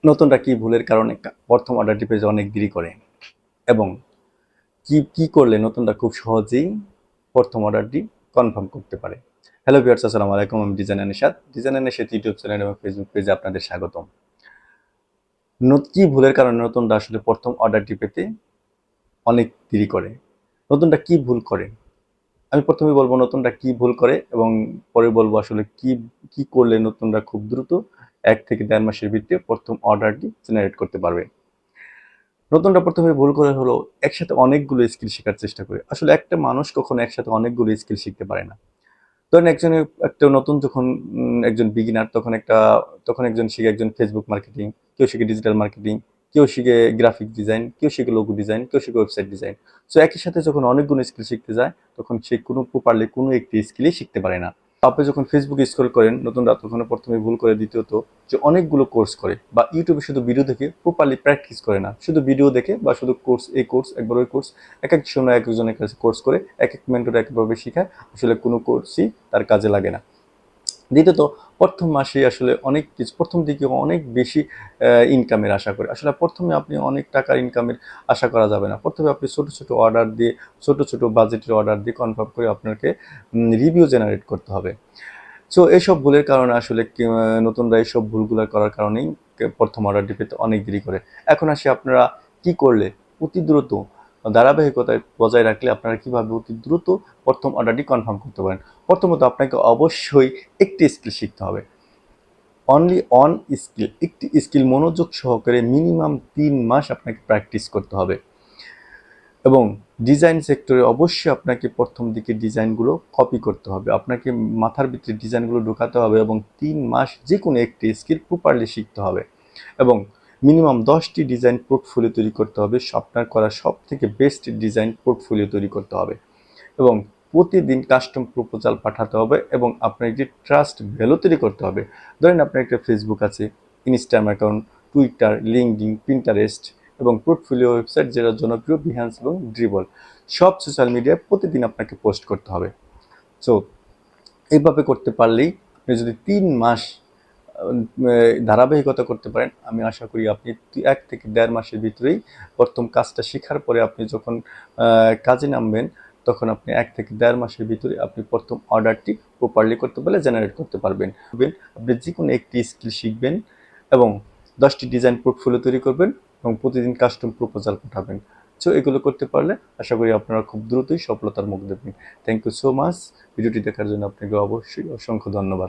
নতুনরা কি ভুলের কারণে প্রথম অর্ডারটি পেজে অনেক দেরি করে এবং কি কি করলে নতুনরা খুব সহজেই প্রথম অর্ডারটি কনফার্ম করতে পারে। হ্যালো ভিউয়ার্স, আসসালামু আলাইকুম। আমি designer Nishat, designer Nishat YouTube channel এবং ফেসবুক পেজে আপনাদের স্বাগতম। কি ভুলের কারণে নতুনরা আসলে প্রথম অর্ডারটি পেতে অনেক দেরি করে, নতুনরা কি ভুল করে আমি প্রথমে বলবো নতুনরা কি ভুল করে এবং পরে বলবো আসলে কি কি করলে নতুনরা খুব দ্রুত 1 থেকে 1.5 মাসের ভিতরে প্রথম অর্ডারটি জেনারেট করতে পারবে। নতুনরা প্রথমে ভুল করে হলো একসাথে অনেকগুলো স্কিল শেখার চেষ্টা করে। আসলে একটা মানুষ কখনো একসাথে অনেকগুলো স্কিল শিখতে পারে না। ধরেন একটা নতুন যখন একজন বিগিনার তখন একজন শিখে একজন ফেসবুক মার্কেটিং, কেউ শিখে ডিজিটাল মার্কেটিং, কেউ শিখে গ্রাফিক ডিজাইন, কেউ শিখে লোগো ডিজাইন, কেউ শিখে ওয়েবসাইট ডিজাইন। সো একই সাথে যখন অনেকগুলো স্কিল শিখতে যায় তখন সে প্রপারলি কোনো একটি স্কিলই শিখতে পারে না। আপনি যখন ফেসবুকে স্ক্রল করেন নতুনরা তখন প্রথমে ভুল করে দ্বিতীয়ত যে অনেকগুলো কোর্স করে বা ইউটিউবে শুধু ভিডিও দেখে প্রপারলি প্র্যাকটিস করে না, শুধু ভিডিও দেখে বা শুধু কোর্স একবার ওই কোর্স এক এক সময় এক একজনের কাছে কোর্স করে এক এক মেন্টর একভাবে শেখায়, আসলে কোনো কোর্সই তার কাজে লাগে না। দ্বিতীয়ত প্রথম মাসে আসলে অনেক কিছু প্রথম দিকে অনেক বেশি ইনকামের আশা করে। আসলে প্রথমে আপনি অনেক টাকার ইনকামের আশা করা যাবে না। প্রথমে আপনি ছোট ছোট অর্ডার দিয়ে ছোট বাজেটের অর্ডার দিয়ে কনফার্ম করে আপনাকে রিভিউ জেনারেট করতে হবে। সো এইসব ভুলের কারণে আসলে নতুনরা এইসব ভুলগুলো করার কারণেই প্রথম অর্ডারটি পেতে অনেক দেরি করে। এখন আসি আপনারা কি করলে অতি দ্রুত ধারাবাহিকতায় বজায় রাখলে আপনারা কিভাবে অতি দ্রুত প্রথম অর্ডারটি কনফার্ম করতে পারেন। প্রথমত আপনাকে অবশ্যই একটি স্কিল শিখতে হবে। অনলি অন স্কিল, একটি স্কিল মনোযোগ সহকারে মিনিমাম 3 মাস আপনাকে প্র্যাকটিস করতে হবে এবং ডিজাইন সেক্টরে অবশ্যই আপনাকে প্রথম দিকে ডিজাইনগুলো কপি করতে হবে। আপনাকে মাথার ভিতরে ডিজাইনগুলো ঢোকাতে হবে এবং 3 মাস যে কোনো একটি স্কিল প্রপারলি শিখতে হবে এবং মিনিমাম 10টি ডিজাইন পোর্টফোলিও তৈরি করতে হবে। আপনার করা সব থেকে বেস্ট ডিজাইন পোর্টফোলিও তৈরি করতে হবে এবং প্রতিদিন কাস্টম প্রপোজাল পাঠাতে হবে এবং আপনার একটি ট্রাস্ট ভ্যালু তৈরি করতে হবে। ধরেন আপনার একটা ফেসবুক আছে, Instagram account, Twitter, LinkedIn, Pinterest এবং পোর্টফোলিও ওয়েবসাইট যেটা জনপ্রিয় বিহান্স এবং ড্রিবল, সব সোশ্যাল মিডিয়ায় প্রতিদিন আপনাকে পোস্ট করতে হবে। সো এইভাবে করতে পারলেই আপনি যদি 3 মাস ধারাবাহিকতা করতে পারেন, আমি আশা করি আপনি 1 থেকে 1.5 মাসের ভিতরেই প্রথম কাজটা শেখার পরে আপনি যখন কাজে নামবেন তখন আপনি 1 থেকে 1.5 মাসের ভিতরে আপনি প্রথম অর্ডারটি প্রপারলি করতে পারলে জেনারেট করতে পারবেন। আপনি যে কোনো একটি স্কিল শিখবেন এবং 10টি ডিজাইন পোর্টফোলিও তৈরি করবেন এবং প্রতিদিন কাস্টম প্রপোজাল পাঠাবেন। সো এগুলো করতে পারলে আশা করি আপনারা খুব দ্রুতই সফলতার মুখ দেখবেন। Thank you so much. ভিডিওটি দেখার জন্য আপনাকে অবশ্যই অসংখ্য ধন্যবাদ।